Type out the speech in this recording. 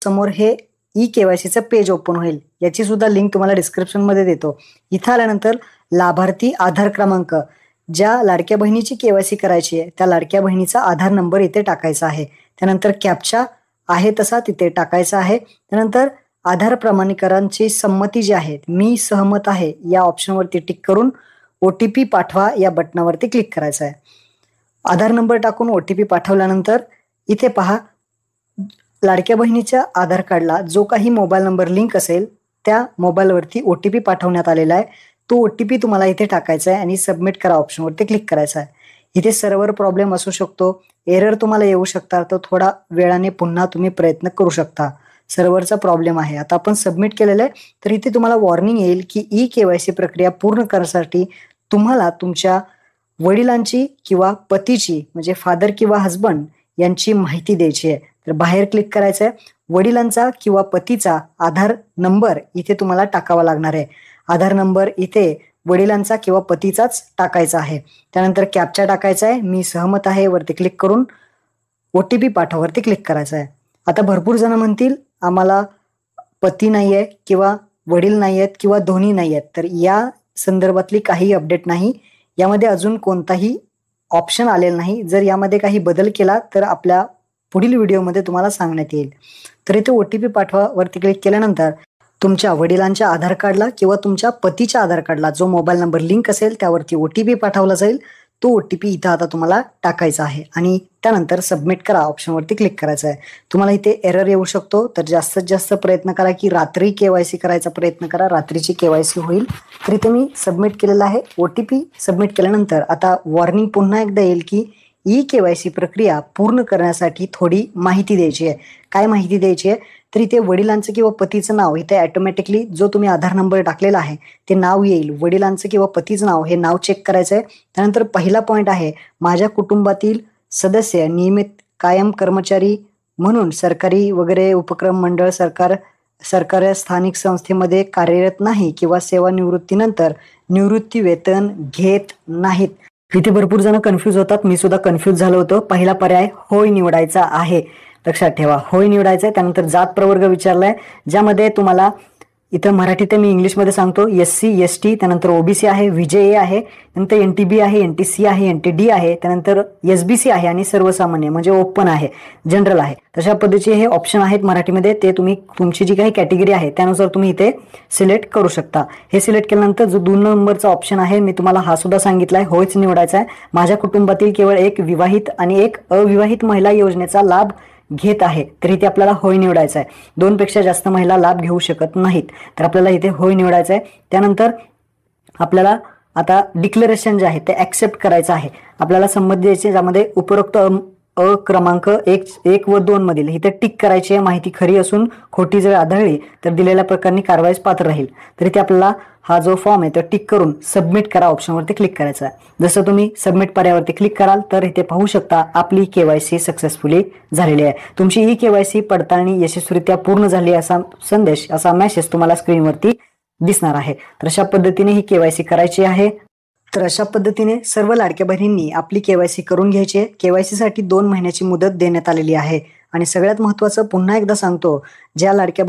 समोर हे ई-के-वाय-सीचं page open होईल. याची सुद्धा लिंक तुम्हाला डिस्क्रिप्शनमध्ये देतो. इथं आल्यानंतर लाभार्थी आधार क्रमांक, ज्या लाडक्या बहिणीची के-वाय-सी करायची आहे त्या लाडक्या बहिणीचा आधार नंबर इथे टाकायचा आहे. त्यानंतर कॅप्चा आहे तसा तिथे टाकायचा आहे. त्यानंतर आधार प्रमाणीकरणाची संमती जी आहे, मी सहमत आहे या ऑप्शनवरती टिक करून OTP पाठवा या बटनावरती क्लिक करायचं आहे. आधार नंबर टाकून OTP पाठवल्यानंतर इथे पहा, लाडक्या बहिणीच्या आधार कार्डला जो काही मोबाईल नंबर लिंक असेल त्या मोबाईलवरती OTP पाठवण्यात आलेला आहे. तो OTP तुम्हाला इथे टाकायचा आहे आणि सबमिट करा ऑप्शनवरती क्लिक करायचं आहे. इथे सर्व्हर प्रॉब्लेम असू शकतो, एरर तुम्हाला येऊ शकतात, तर थोडा वेळाने पुन्हा तुम्ही प्रयत्न करू शकता. सर्व्हरचा प्रॉब्लेम आहे. आता आपण सबमिट केलेलं आहे, तर इथे तुम्हाला वॉर्निंग येईल की ई-के-वाय-सी प्रक्रिया पूर्ण करण्यासाठी तुम्हाला तुमच्या वडिलांची किंवा पतीची म्हणजे फादर किंवा हजबंड यांची माहिती द्यायची आहे. तर बाहेर क्लिक करायचं आहे. वडिलांचा किंवा पतीचा आधार नंबर इथे तुम्हाला टाकावा लागणार आहे. आधार नंबर इथे वडिलांचा किंवा पतीचाच टाकायचा आहे. त्यानंतर कॅप्चा टाकायचा आहे, मी सहमत आहे वरती क्लिक करून OTP पाठवावरती क्लिक करायचं आहे. आता भरपूर जण म्हणतील आम्हाला पती नाही आहे किंवा वडील नाही आहेत किंवा दोन्ही नाही आहेत, तर या संदर्भातली काही अपडेट नाही. यामध्ये अजून कोणताही ऑप्शन आलेला नाही. जर यामध्ये काही बदल केला तर आपल्या पुढील व्हिडिओमध्ये तुम्हाला सांगण्यात येईल. तर इथे OTP पाठवा वरती क्लिक केल्यानंतर तुमच्या वडिलांच्या आधार कार्डला किंवा तुमच्या पतीच्या आधार कार्डला जो मोबाईल नंबर लिंक असेल त्यावरती OTP पाठवला जाईल. तो OTP इथं आता तुम्हाला टाकायचा आहे आणि त्यानंतर सबमिट करा ऑप्शनवरती क्लिक करायचं आहे. तुम्हाला इथे एरर येऊ शकतो, तर जास्तीत जास्त प्रयत्न करा की रात्री के-वाय-सी करायचा प्रयत्न करा, रात्रीची के-वाय-सी होईल. तर इथे मी सबमिट केलेला आहे. OTP सबमिट केल्यानंतर आता वॉर्निंग पुन्हा एकदा येईल की ई-के-वाय-सी प्रक्रिया पूर्ण करण्यासाठी थोडी माहिती द्यायची आहे. काय माहिती द्यायची आहे, तर इथे वडिलांचं किंवा पतीचं नाव इथे ऑटोमॅटिकली जो तुम्ही आधार नंबर टाकलेला आहे ते नाव येईल. वडिलांचं किंवा पतीचं नाव हे नाव चेक करायचं आहे. त्यानंतर पहिला पॉईंट आहे, माझ्या कुटुंबातील सदस्य नियमित कायम कर्मचारी म्हणून सरकारी वगैरे उपक्रम मंडळ सरकारी स्थानिक संस्थेमध्ये कार्यरत नाही किंवा सेवानिवृत्तीनंतर निवृत्ती वेतन घेत नाहीत. इथे भरपूर जण कन्फ्यूज होतात, मी सुद्धा कन्फ्यूज झालो होतो. पहिला पर्याय होय निवडायचा आहे, लक्षात ठेवा होय निवडायचं आहे. त्यानंतर जात प्रवर्ग विचारलाय, ज्यामध्ये तुम्हाला इथं मराठीत मी इंग्लिशमध्ये सांगतो, SC ST, त्यानंतर OBC आहे, VJA आहे, नंतर NTB आहे, NTC आहे, NTD आहे, त्यानंतर SBC आहे आणि सर्वसामान्य म्हणजे ओपन आहे, जनरल आहे. तशा पद्धतीचे हे ऑप्शन आहेत मराठीमध्ये. ते तुम्ही तुमची जी काही कॅटेगरी आहे त्यानुसार तुम्ही इथे सिलेक्ट करू शकता. हे सिलेक्ट केल्यानंतर जो 2 नंबरचा ऑप्शन आहे मी तुम्हाला हा सुद्धा सांगितला आहे, होयच निवडायचा आहे. माझ्या कुटुंबातील केवळ एक विवाहित आणि एक अविवाहित महिला योजनेचा लाभ घेत आहे, तर इथे आपल्याला होय निवडायचा आहे. 2 पेक्षा जास्त महिला लाभ घेऊ शकत नाहीत, तर आपल्याला इथे होय निवडायचं आहे. त्यानंतर आपल्याला आता डिक्लेरेशन जे आहे ते ऍक्सेप्ट करायचं आहे. आपल्याला संमती द्यायची, ज्यामध्ये उपरोक्त क्रमांक 1 व 2 मधील इथे टिक करायची आहे. माहिती खरी असून खोटी जर आढळली तर दिलेल्या प्रकाराने कारवाईस पात्र राहील. तर इथे आपल्याला हा जो फॉर्म आहे तो टिक करून सबमिट करा ऑप्शनवरती क्लिक करायचा आहे. जसं तुम्ही सबमिट पर्यायावरती क्लिक कराल तर इथे पाहू शकता आपली के-वाय-सी सक्सेसफुली झालेली आहे. तुमची ई-के-वाय-सी पडताळणी यशस्वीरित्या पूर्ण झाली असा संदेश, असा मेसेज तुम्हाला स्क्रीनवरती दिसणार आहे. तर अशा पद्धतीने ही के-वाय-सी करायची आहे. तर अशा पद्धतीने सर्व लाडक्या बहिणींनी आपली के-वाय-सी करून घ्यायची आहे. के-वाय-सी साठी 2 महिन्याची मुदत देण्यात आलेली आहे. आणि सगळ्यात महत्त्वाचं पुन्हा एकदा सांगतो, ज्या लाडक्या